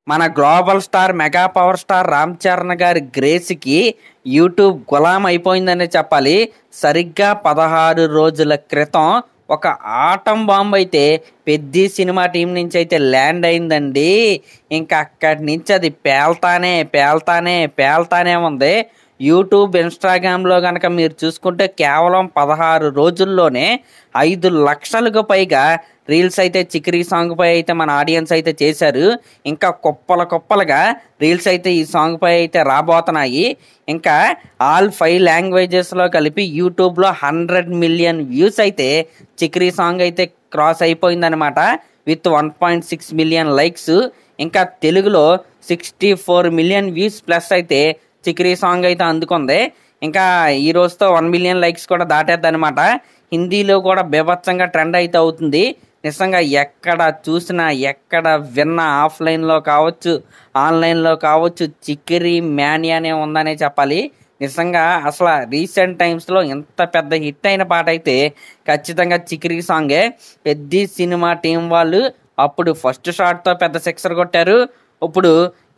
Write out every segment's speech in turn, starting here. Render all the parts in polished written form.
మన global star mega power star Ram Charan గారి గ్రేస్కి YouTube Ghulam అయిపోయిందనే చెప్పాలి. సరిగ్గా 16 రోజుల క్రితం ఒక ఆటం బాంబు అయితే పెద్ది సినిమా టీం నుంచి అయితే ల్యాండ్ అయిందండి. ఇంకా అక్కడి నుంచి అది పేల్తానే ఉంది. యూట్యూబ్ ఇన్స్టాగ్రామ్లో కనుక మీరు చూసుకుంటే కేవలం 16 రోజుల్లోనే 5 లక్షలకు పైగా రీల్స్ అయితే చిక్రీ సాంగ్ పై అయితే మన ఆడియన్స్ అయితే చేశారు. ఇంకా కుప్పలుగా రీల్స్ అయితే ఈ సాంగ్ పై అయితే రాబోతున్నాయి. ఇంకా ఆల్ 5 లాంగ్వేజెస్లో కలిపి యూట్యూబ్లో 100 మిలియన్ వ్యూస్ అయితే చిక్రీ సాంగ్ అయితే క్రాస్ అయిపోయిందనమాట. With 1.6 million likes. ఇంకా తెలుగులో 64 మిలియన్ వ్యూస్ ప్లస్ అయితే చిక్రీ సాంగ్ అయితే అందుకుంది. ఇంకా ఈ రోజుతో 1 మిలియన్ లైక్స్ కూడా దాటేద్ది అనమాట. హిందీలో కూడా బీభత్సంగా ట్రెండ్ అయితే అవుతుంది. నిజంగా ఎక్కడ చూసినా ఎక్కడ విన్నా ఆఫ్లైన్లో కావచ్చు ఆన్లైన్లో కావచ్చు చిక్రీ మ్యానియానే ఉందనే చెప్పాలి. నిజంగా అసలు రీసెంట్ టైమ్స్లో ఎంత పెద్ద హిట్ అయిన పాట అయితే ఖచ్చితంగా చిక్రీ సాంగే. పెద్ద సినిమా టీం వాళ్ళు అప్పుడు ఫస్ట్ షాట్తో పెద్ద సిక్సర్ కొట్టారు. ఇప్పుడు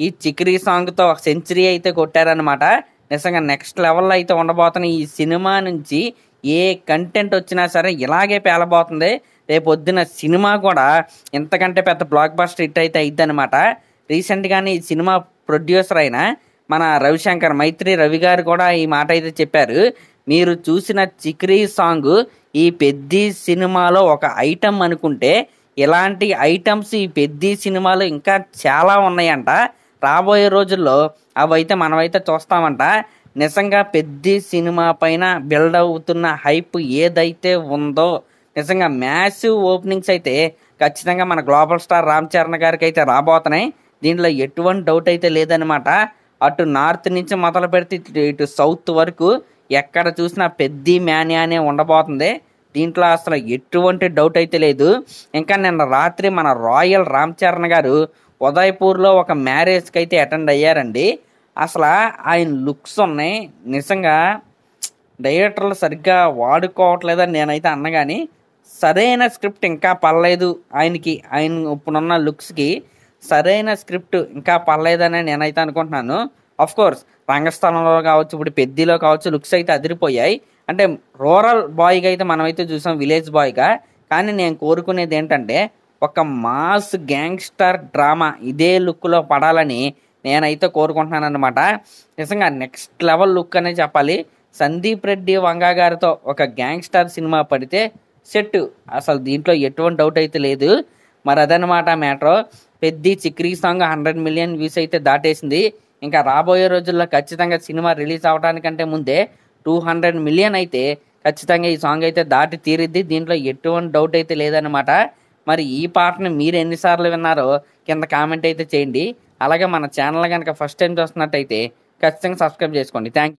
ఈ చిక్రీ సాంగ్తో సెంచరీ అయితే కొట్టారనమాట. నిజంగా నెక్స్ట్ లెవెల్లో అయితే ఉండబోతున్న ఈ సినిమా నుంచి ఏ కంటెంట్ వచ్చినా సరే ఇలాగే పేలబోతుంది. రేపొద్దున సినిమా కూడా ఇంతకంటే పెద్ద బ్లాక్ బస్టర్ హిట్ అయితే అయిద్ది అనమాట. రీసెంట్గానే ఈ సినిమా ప్రొడ్యూసర్ అయిన మన రవిశంకర్ మైత్రి రవి గారు కూడా ఈ మాట అయితే చెప్పారు. మీరు చూసిన చిక్రీ సాంగ్ ఈ పెద్ది సినిమాలో ఒక ఐటమ్ అనుకుంటే ఇలాంటి ఐటమ్స్ ఈ పెద్ది సినిమాలో ఇంకా చాలా ఉన్నాయంట. రాబోయే రోజుల్లో అవైతే మనమైతే చూస్తామంట. నిజంగా పెద్ది సినిమా పైన బిల్డ్ అవుతున్న హైప్ ఏదైతే ఉందో నిజంగా మ్యాసివ్ ఓపెనింగ్స్ అయితే ఖచ్చితంగా మన గ్లోబల్ స్టార్ రామ్ చరణ్ గారికి అయితే రాబోతున్నాయి. దీంట్లో ఎటువంటి డౌట్ అయితే లేదనమాట. అటు నార్త్ నుంచి మొదలు పెడితే ఇటు సౌత్ వరకు ఎక్కడ చూసినా పెద్ది మ్యానియానే ఉండబోతుంది. దీంట్లో అసలు ఎటువంటి డౌట్ అయితే లేదు. ఇంకా నిన్న రాత్రి మన రాయల్ రామ్ చరణ్ గారు ఉదయపూర్లో ఒక మ్యారేజ్కి అయితే అటెండ్ అయ్యారండి. అసలు ఆయన లుక్స్ ఉన్నాయి. నిజంగా డైరెక్టర్లు సరిగ్గా వాడుకోవట్లేదని నేనైతే అన్నగాని సరైన స్క్రిప్ట్ ఇంకా పర్లేదు ఆయనకి. ఆయన ఇప్పుడున్న లుక్స్కి సరైన స్క్రిప్ట్ ఇంకా పర్లేదని నేనైతే అనుకుంటున్నాను. కోర్స్ రంగస్థలంలో కావచ్చు ఇప్పుడు పెద్దిలో కావచ్చు లుక్స్ అయితే అదిరిపోయాయి. అంటే రూరల్ బాయ్గా అయితే మనమైతే చూసాం, విలేజ్ బాయ్గా. కానీ నేను కోరుకునేది ఏంటంటే ఒక మాస్ గ్యాంగ్స్టర్ డ్రామా ఇదే లుక్లో పడాలని నేనైతే కోరుకుంటున్నాను అనమాట. నిజంగా నెక్స్ట్ లెవెల్ లుక్ అనే చెప్పాలి. సందీప్ రెడ్డి వంగా గారితో ఒక గ్యాంగ్స్టర్ సినిమా పడితే సెట్. అసలు దీంట్లో ఎటువంటి డౌట్ అయితే లేదు. మరి అదనమాట మ్యాటర్. పెద్ద చిక్రీ సాంగ్ 100 మిలియన్ వ్యూస్ అయితే దాటేసింది. ఇంకా రాబోయే రోజుల్లో ఖచ్చితంగా సినిమా రిలీజ్ అవడానికంటే ముందే 200 మిలియన్ అయితే ఖచ్చితంగా ఈ సాంగ్ అయితే దాటి తీరిద్ది. దీంట్లో ఎటువంటి డౌట్ అయితే లేదనమాట. మరి ఈ పాటను మీరు ఎన్నిసార్లు విన్నారో కింద కామెంట్ అయితే చేయండి. అలాగే మన ఛానల్ కనుక ఫస్ట్ టైం చూస్తున్నట్టయితే ఖచ్చితంగా సబ్స్క్రైబ్ చేసుకోండి. Thank you.